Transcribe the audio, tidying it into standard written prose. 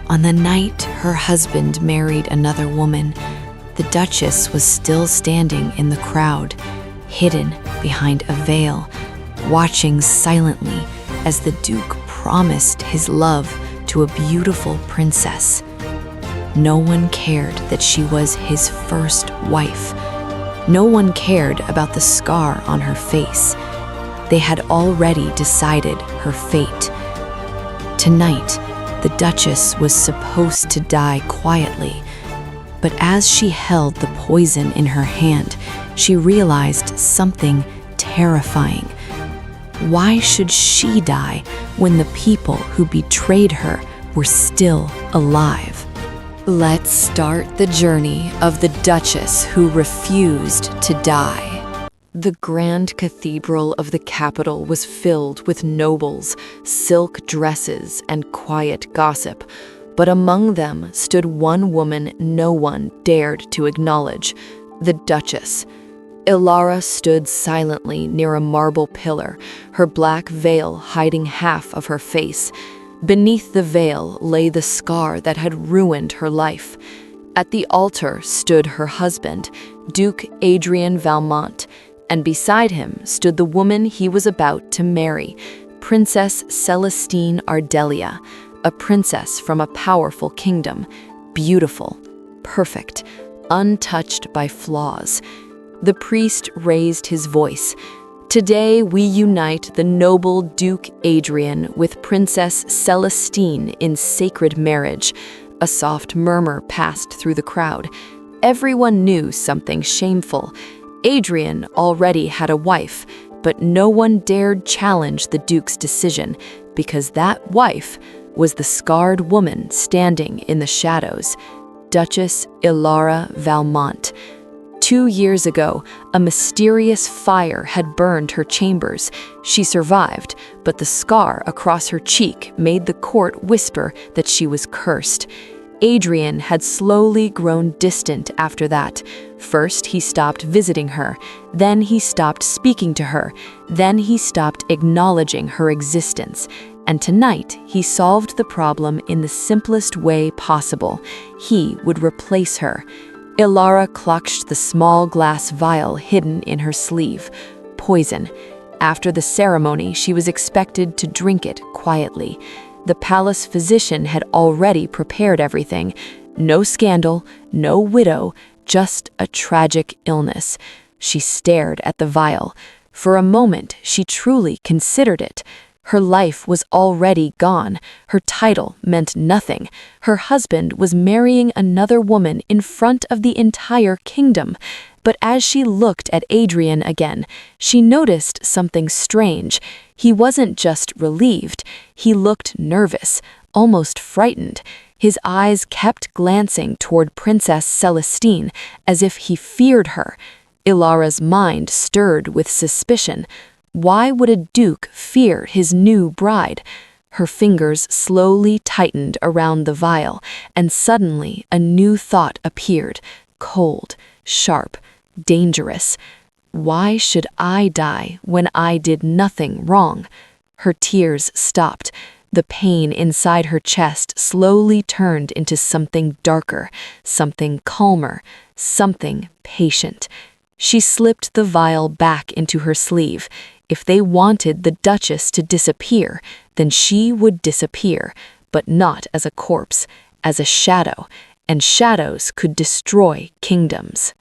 On the night her husband married another woman, the Duchess was still standing in the crowd, hidden behind a veil, watching silently as the Duke promised his love to a beautiful princess. No one cared that she was his first wife. No one cared about the scar on her face. They had already decided her fate. Tonight, the Duchess was supposed to die quietly, but as she held the poison in her hand, she realized something terrifying. Why should she die when the people who betrayed her were still alive? Let's start the journey of the Duchess who refused to die. The grand cathedral of the capital was filled with nobles, silk dresses, and quiet gossip, but among them stood one woman no one dared to acknowledge, the Duchess. Ilara stood silently near a marble pillar, her black veil hiding half of her face. Beneath the veil lay the scar that had ruined her life. At the altar stood her husband, Duke Adrian Valmont, and beside him stood the woman he was about to marry, Princess Celestine Ardelia, a princess from a powerful kingdom, beautiful, perfect, untouched by flaws. The priest raised his voice. Today we unite the noble Duke Adrian with Princess Celestine in sacred marriage. A soft murmur passed through the crowd. Everyone knew something shameful. Adrian already had a wife, but no one dared challenge the Duke's decision because that wife was the scarred woman standing in the shadows, Duchess Ilara Valmont. 2 years ago, a mysterious fire had burned her chambers. She survived, but the scar across her cheek made the court whisper that she was cursed. Adrian had slowly grown distant after that. First, he stopped visiting her. Then he stopped speaking to her. Then he stopped acknowledging her existence. And tonight, he solved the problem in the simplest way possible. He would replace her. Ilara clutched the small glass vial hidden in her sleeve. Poison. After the ceremony, she was expected to drink it quietly. The palace physician had already prepared everything. No scandal, no widow, just a tragic illness. She stared at the vial. For a moment, she truly considered it. Her life was already gone. Her title meant nothing. Her husband was marrying another woman in front of the entire kingdom. But as she looked at Adrian again, she noticed something strange. He wasn't just relieved. He looked nervous, almost frightened. His eyes kept glancing toward Princess Celestine, as if he feared her. Ilara's mind stirred with suspicion. Why would a duke fear his new bride? Her fingers slowly tightened around the vial, and suddenly a new thought appeared, cold, sharp, dangerous. Why should I die when I did nothing wrong? Her tears stopped. The pain inside her chest slowly turned into something darker, something calmer, something patient. She slipped the vial back into her sleeve. If they wanted the Duchess to disappear, then she would disappear, but not as a corpse, as a shadow, and shadows could destroy kingdoms.